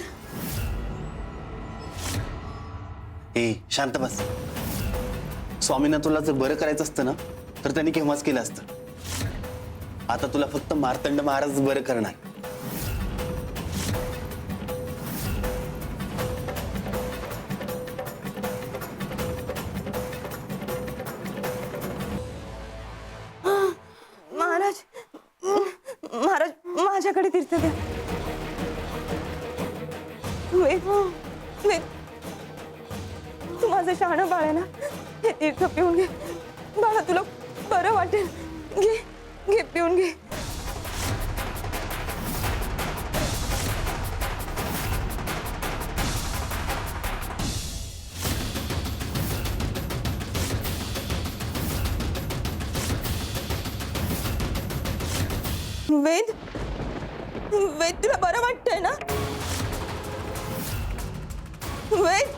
S8: ए शांत बस. स्वामींना तुला जर बरं करायचं असतं ना तर त्यांनी केव्हाच केलं असतं. आता तुला फक्त मार्तंड महाराज बरं करणार.
S3: महाराज, महाराज माझ्याकडे तीर्थ द्या. वेद, वेद, तू माझं शहाणं बाळ आहे ना, हे तीर्थ पिऊन घे बाळा, तुला बरं वाटेल. घे घे, पिऊन घे. वेद, वेद तुला बरं वाटतंय ना? वेद,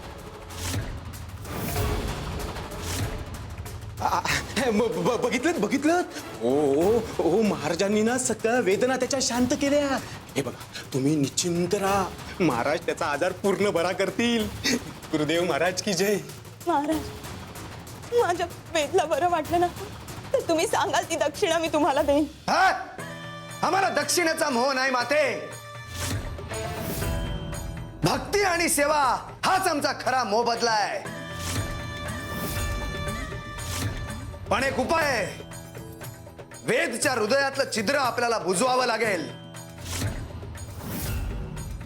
S12: बघितलं ओ महाराजांनी ना सगळ्या वेदना त्याच्या शांत केल्या. हे बघा, तुम्ही निश्चिंत राहा, महाराज त्याचा आजार पूर्ण बरा करतील. गुरुदेव महाराज की जय.
S3: महाराज, माझ्या वेदला बरं वाटलं ना तर तुम्ही सांगाल ती दक्षिणा मी तुम्हाला देईन.
S6: हा? आम्हाला दक्षिणेचा मोह नाही माते. भक्ती आणि सेवा हाच आमचा खरा मोबदला आहे. पण एक उपाय आहे. वेदच्या हृदयातलं छिद्र आपल्याला बुजवावं लागेल.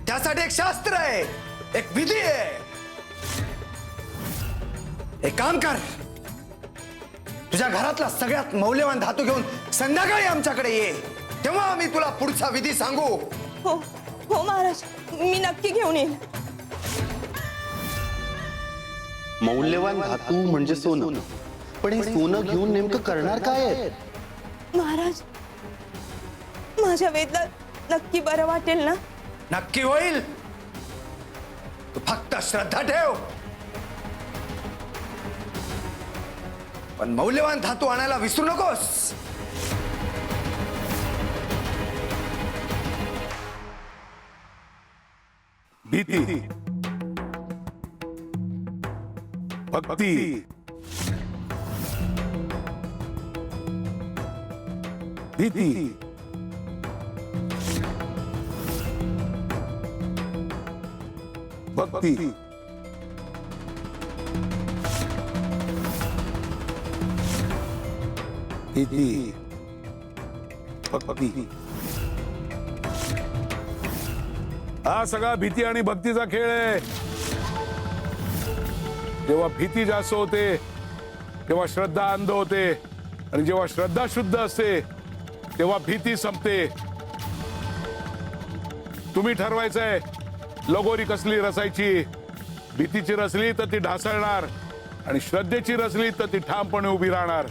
S6: त्यासाठी एक शास्त्र आहे, एक विधी आहे. एक काम कर, तुझ्या घरातला सगळ्यात मौल्यवान धातू घेऊन संध्याकाळी आमच्याकडे ये, तेव्हा आम्ही तुला पुढचा विधी सांगू.
S3: हो हो महाराज, मी नक्की घेऊन येईन.
S8: मौल्यवान धातू म्हणजे सोनं, पण हे सोनं घेऊन नेमकं करणार काय आहे?
S3: महाराज, माझ्या वेदला नक्की बरं वाटेल ना?
S6: नक्की होईल. तू फक्त श्रद्धा ठेव. पण मौल्यवान धातू आणायला विसरू नकोस.
S1: भीती, भक्ती, भीती, भक्ती, भीती, भक्ती. हा सगळा भीती आणि भक्तीचा खेळ आहे. जेव्हा भीती जास्त होते तेव्हा श्रद्धा अंध होते, आणि जेव्हा श्रद्धा शुद्ध असते तेव्हा भीती संपते. तुम्ही ठरवायचंय लगोरी कसली रचायची. भीतीची रचली तर ती ढासळणार, आणि श्रद्धेची रचली तर ती ठामपणे उभी राहणार.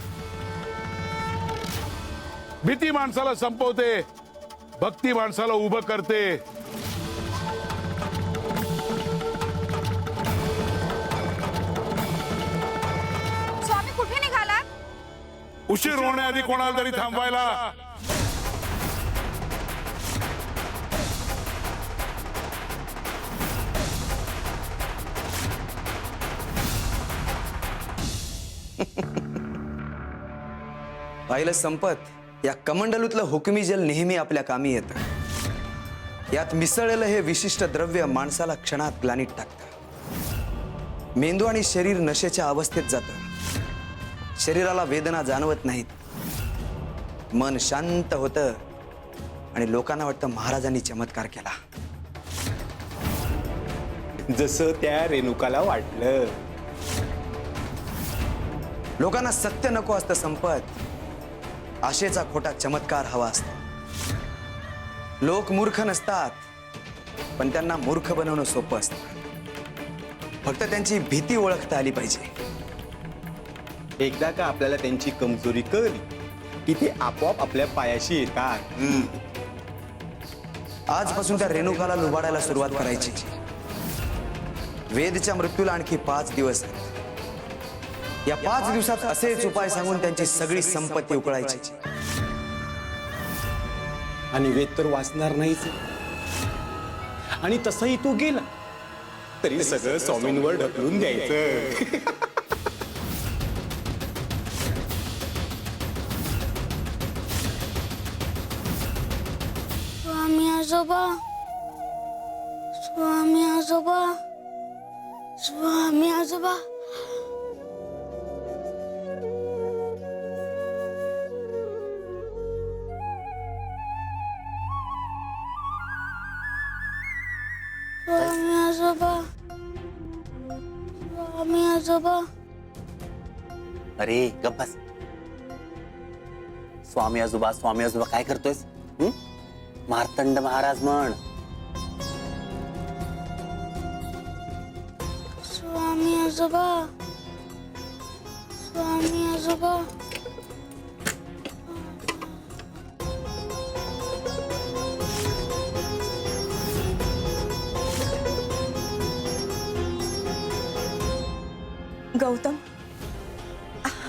S1: भीती माणसाला संपवते, भक्ती माणसाला उभं करते.
S9: स्वामी कुठे निघाला?
S1: उशीर होण्याआधी कोणाला तरी थांबवायला.
S6: पाहिलं संपत, या कमंडलूतलं हुकमी जल नेहमी आपल्या कामी येतं. यात मिसळलेलं हे विशिष्ट द्रव्य माणसाला क्षणात ग्लानीत टाकतं. मेंदू आणि शरीर नशेच्या अवस्थेत जातं. शरीराला वेदना जाणवत नाहीत. मन शांत होतं आणि लोकांना वाटतं महाराजांनी चमत्कार केला.
S12: जसं त्या रेणुकाला वाटलं.
S6: लोकांना सत्य नको असतं संपत, आशेचा खोटा चमत्कार हवा असतो. लोक मूर्ख नसतात, पण त्यांना मूर्ख बनवणं सोपं असतं. फक्त त्यांची भीती ओळखता आली पाहिजे.
S12: एकदा का आपल्याला त्यांची कमजोरी कळली की ते आपोआप आपल्या पायाशी येतात.
S6: आजपासून त्या रेणुकाला लुबाडायला सुरुवात करायची. वेदच्या मृत्यूला आणखी 5 दिवस आहेत. या 5 दिवसात असेच उपाय सांगून त्यांची सगळी संपत्ती उकळायची.
S12: आणि वेद तर वाचणार नाहीच. आणि तसंही तो गेला तरी सगळं स्वामींवर ढकलून द्यायचं.
S4: स्वामी आजोबा, स्वामी आजोबा, स्वामी आजोबा. स्वामी आजोबा, स्वामी आजोबा.
S8: अरे गप्प बस. स्वामी आजोबा काय करतोयस? मार्तंड महाराज म्हण.
S4: स्वामी आजोबा, स्वामी आजोबा.
S3: गौतम,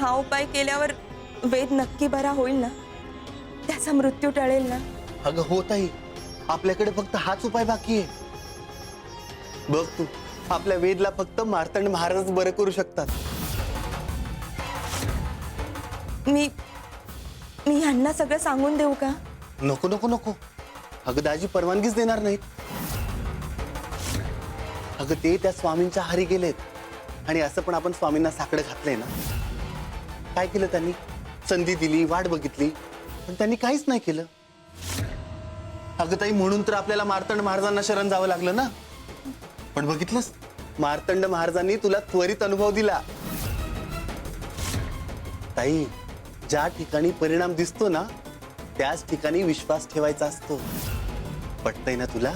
S3: हा उपाय केल्यावर वेद नक्की बरा होईल ना? त्याचा मृत्यू टळेल ना?
S8: अगं होत आहे, आपल्याकडे फक्त हाच उपाय बाकी आहे. बघ तू, आपल्या वेदला फक्त मार्तंड महाराजच बरं करू शकतात.
S3: मी ह्यांना सगळं सांगून देऊ का?
S8: नको नको नको, अगं दाजी परवानगीच देणार नाहीत. अगं ते त्या स्वामींच्या हारी गेलेत, आणि असं पण आपण स्वामींना साकडं घातलंय ना. काय केलं त्यांनी? संधी दिली, वाट बघितली, पण त्यांनी काहीच नाही केलं. अगं ताई, म्हणून तर आपल्याला मार्तंड महाराजांना शरण जावं लागलं ना. पण बघितलंस, मार्तंड महाराजांनी तुला त्वरित अनुभव दिला. ताई, ज्या ठिकाणी परिणाम दिसतो ना, त्याच ठिकाणी विश्वास ठेवायचा असतो. पटतंय ना तुला?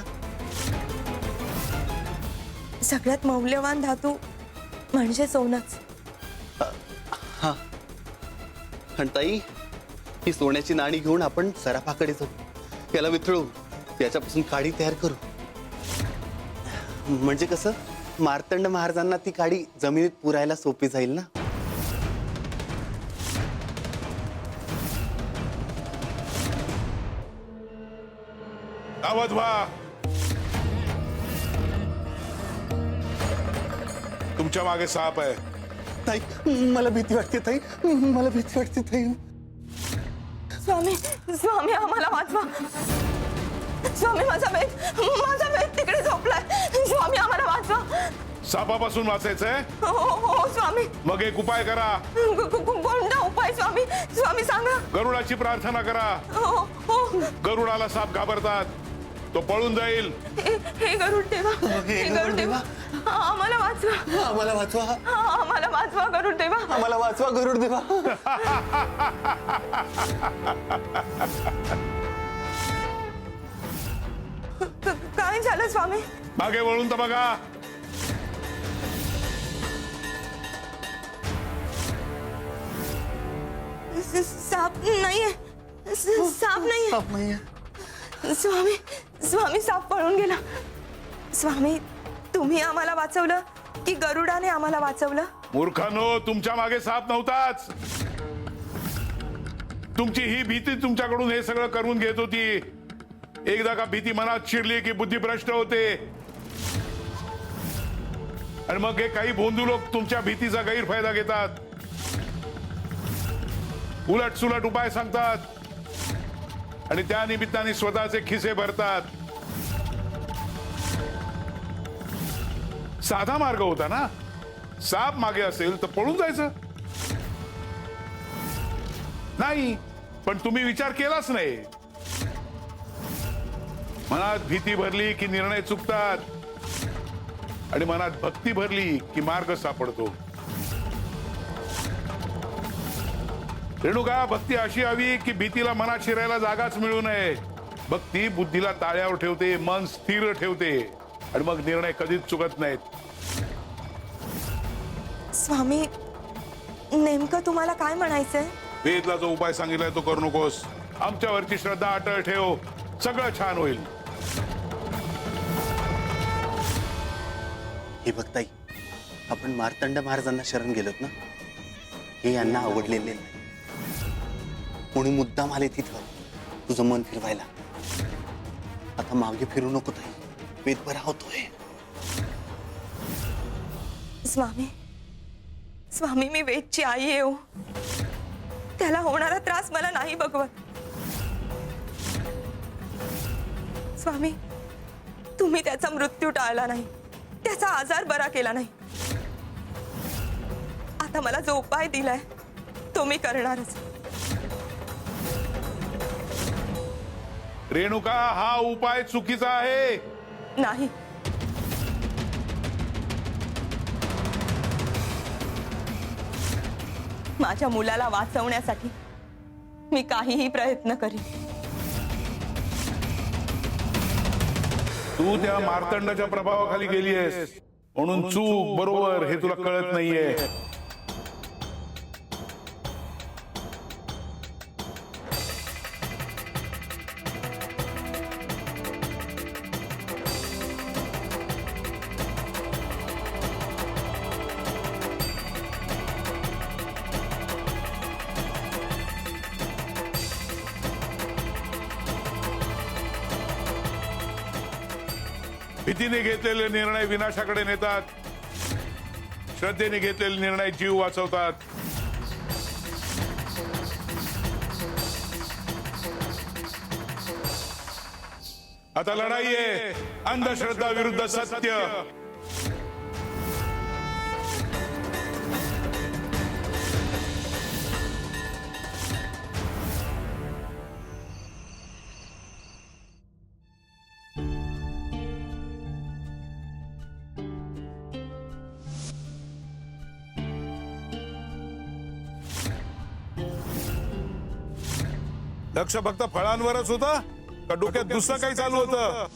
S3: सगळ्यात मौल्यवान धातू म्हणजे सोनच.
S8: हा, आणि ताई, ही सोन्याची नाणी घेऊन आपण सराफाकडे जाऊ, याला वितळू, याच्यापासून काडी तयार करू. म्हणजे कसं, मार्तंड महाराजांना ती काडी जमिनीत पुरायला सोपी जाईल ना.
S1: सावध व्हा. तुमच्या मागे साप आहे.
S8: ताई, मला भीती वाटते ताई, मला भीती वाटते ताई.
S3: स्वामी, स्वामी आम्हाला वाचवा. स्वामी, माझा वेद तिकडे झोपलाय. स्वामी आम्हाला वाचवा.
S1: सापापासून वाचायचंय?
S3: हो स्वामी.
S1: मग एक उपाय करा.
S3: कोणता उपाय स्वामी? स्वामी सांगा.
S1: गरुडाची प्रार्थना करा.
S3: हो.
S1: गरुडाला साप घाबरतात, तो पळून जाईल.
S3: हे गरुड देवा, हे गरुड देवा, आम्हाला वाचवा.
S8: आम्हाला वाचवा,
S3: आम्हाला वाचवा गरुड देवा.
S8: आम्हाला वाचवा गरुड देवा.
S3: काय झालं स्वामी?
S1: मागे वळून तर बघा.
S3: साप नाहीये. साप नाहीये. स्वामी साप पळून गेला. स्वामी, तुम्ही आम्हाला वाचवलं की गरुडाने आम्हाला वाचवलं?
S1: मूर्खानो, तुमच्या मागे साप नव्हताच. तुमची ही भीती तुमच्याकडून हे सगळं करून घेत होती. एकदा का भीती मनात शिरली की बुद्धी भ्रष्ट होते, आणि मग हे काही भोंदू लोक तुमच्या भीतीचा गैरफायदा घेतात, उलट सुलट उपाय सांगतात, आणि त्या निमित्ताने स्वतःचे खिसे भरतात. साधा मार्ग होता ना. साप मागे असेल तर पळून जायचं. नाही, पण तुम्ही विचार केलाच नाही. मनात भीती भरली की निर्णय चुकतात, आणि मनात भक्ती भरली की मार्ग सापडतो. रेणुका, भक्ती अशी हवी की भीतीला मनात शिरायला जागाच मिळू नये. भक्ती बुद्धीला ताळ्यावर ठेवते, मन स्थिर ठेवते, आणि मग निर्णय कधीच चुकत नाहीत.
S3: स्वामी, नेमकं तुम्हाला काय म्हणायचंय?
S1: वेदला जो उपाय सांगितलाय तो करू नकोस. आमच्यावरची श्रद्धा अटळ ठेव, सगळं छान होईल.
S8: हे बघ ताई, आपण मार्तंड महाराजांना शरण गेलोत ना, हे यांना आवडलेले नाही, म्हणून मुद्दाम आले तिथं तुझं मन फिरवायला. आता मागे फिरू नको ताई, वेद बरा होतोय.
S3: स्वामी, मी वेदची आई आहे. त्याला होणारा त्रास मला नाही बघवत. स्वामी, तुम्ही त्याचा मृत्यू टाळला नाही, त्याचा आजार बरा केला नाही. आता मला जो उपाय दिलाय तो मी करणारच.
S1: रेणुका, हा उपाय चुकीचा आहे.
S3: नाही, माझ्या मुलाला वाचवण्यासाठी मी काहीही प्रयत्न करीन.
S1: तू त्या मार्तंडाच्या प्रभावाखाली गेली आहेस, म्हणून चूक बरोबर हे तुला कळत नाहीये. भीतीने घेतलेले निर्णय विनाशाकडे नेतात, श्रद्धेने घेतलेले निर्णय जीव वाचवतात. आता लढाई आहे अंधश्रद्धा विरुद्ध सत्य. लक्ष फक्त फळांवरच होतं का डोक्यात दुसरं काही चालू होतं?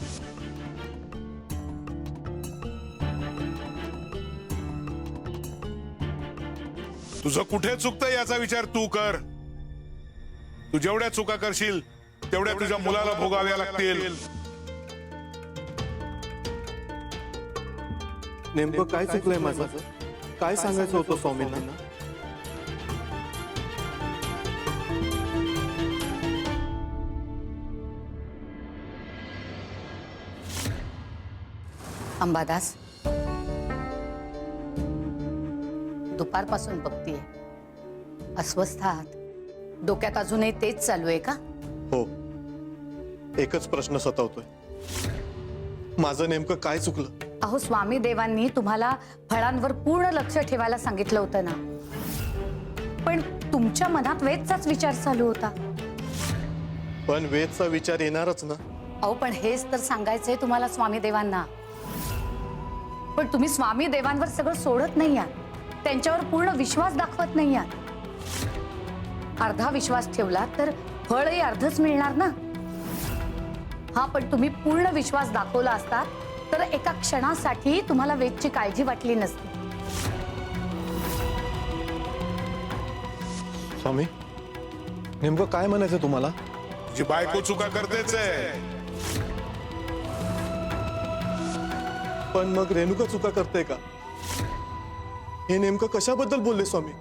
S1: तुझं कुठे चुकतंय याचा विचार तू कर. तू जेवढ्या चुका करशील तेवढ्या तुझ्या मुलाला भोगाव्या लागतील.
S2: नेमकं काय चुकलंय माझं? काय सांगायचं होतं स्वामींना?
S10: अंबादास, दुपारपासून बघतीये अस्वस्थ आहात. डोक्यात अजूनही तेच चालू आहे का?
S2: हो, एकच प्रश्न सतावतोय, माझं नेमकं काय चुकलं?
S10: अहो, स्वामी देवांनी तुम्हाला फळांवर पूर्ण लक्ष ठेवायला सांगितलं होतं ना, पण तुमच्या मनात वेदचाच विचार चालू होता.
S2: पण वेदचा विचार येणारच ना.
S10: अहो, पण हेच तर सांगायचंय तुम्हाला स्वामी देवांना. पण तुम्ही स्वामी देवांवर सगळं सोडत नाही आहात, त्यांच्यावर पूर्ण विश्वास दाखवत नाही आहात. अर्धा विश्वास ठेवला तर फळही अर्धच मिळणार ना. हा, पण तुम्ही पूर्ण विश्वास दाखवला असता तर एका क्षणासाठी तुम्हाला वेदची काळजी वाटली नसती.
S2: स्वामी, नेमकं काय म्हणायचं तुम्हाला?
S1: जी बायको चुका करतेच आहे.
S2: पण मग रेणुका चुका करते का? हे नेमकं कशाबद्दल बोलले स्वामी?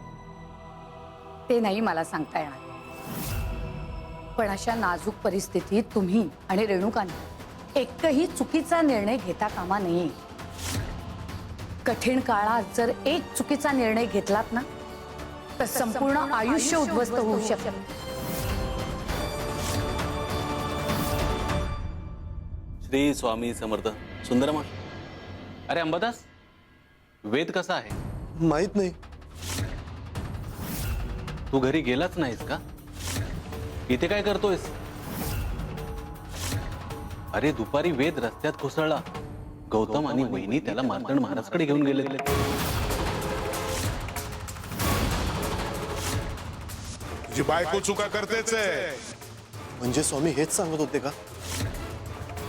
S10: ते नाही मला सांगता येणार, पण अशा नाजूक परिस्थितीत तुम्ही आणि रेणुकाने एकही चुकीचा निर्णय घेता कामा नये. कठीण काळात जर एक चुकीचा निर्णय घेतलात ना तर संपूर्ण आयुष्य उद्ध्वस्त होऊ शकते.
S11: श्री स्वामी समर्थ. सुंदरमा, अरे अंबादास, वेद कसा आहे?
S2: माहित नाही.
S11: तू घरी गेलाच नाहीस का? इथे काय करतोयस? अरे दुपारी वेद रस्त्यात कोसळला. गौतम आणि वहिनी त्याला मार्तंड महाराजकडे घेऊन गेले.
S1: जी बायको चुका करतेच आहे.
S2: म्हणजे स्वामी हेच सांगत होते का?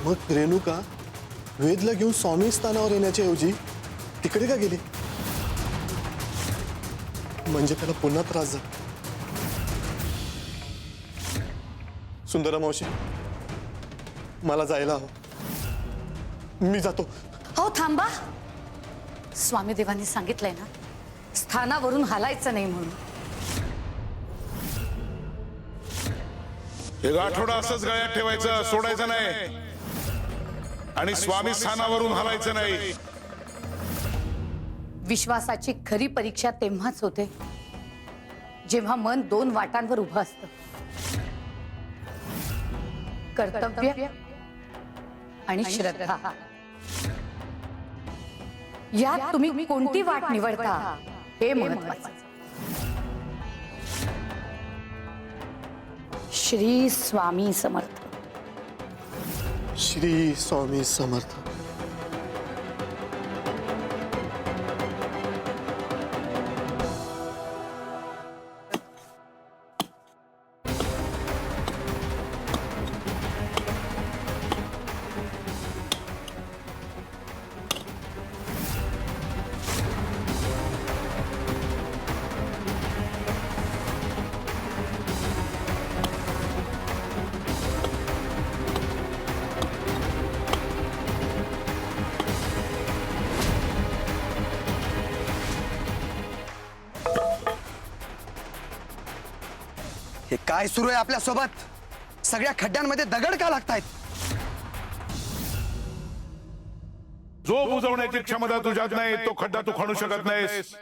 S2: मग रेणुका वेदला घेऊन स्वामी स्थानावर येण्याच्या ऐवजी तिकडे का गेली? म्हणजे त्याला पुन्हा त्रास झाला. सुंदरा मावशी, मला जायला हवं, मी जातो.
S10: हो, थांबा. स्वामी देवांनी सांगितलंय ना, स्थानावरून हलायचं नाही म्हणून.
S1: एक आठवडा असंच गळ्यात ठेवायचं, सोडायचं नाही. आणि स्वामी स्थानावरून हलायचं नाही.
S10: विश्वासाची खरी परीक्षा तेव्हाच होते जेव्हा मन दोन वाटांवर उभं असतं. कर्तव्य आणि श्रद्धा, यात तुम्ही कोणती वाट निवडता हे महत्त्वाचं. श्री स्वामी समर्थ.
S2: श्री स्वामी समर्थ.
S6: हे काय सुरू आहे आपल्या सोबत? सगळ्या खड्ड्यांमध्ये दगड का लागतायत?
S1: जो बुजवण्याची क्षमता तुझ्यात नाही तो खड्डा तू खणू शकत नाहीस.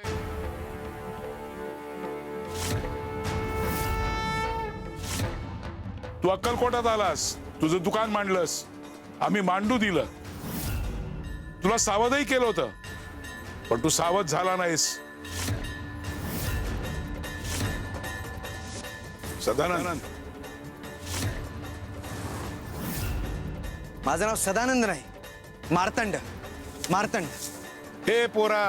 S1: तू अक्कलकोटात आलास, तुझं दुकान मांडलंस, आम्ही मांडू दिलं, तुला सावधही केलं होतं, पण तू सावध झाला नाहीस. सदानंद,
S6: माझं नाव सदानंद नाही, मार्तंड. मार्तंड.
S1: हे पोरा,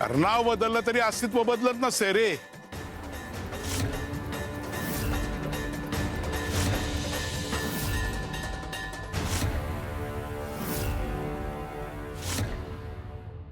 S1: अरे नाव बदललं तरी अस्तित्व बदलत नसते रे.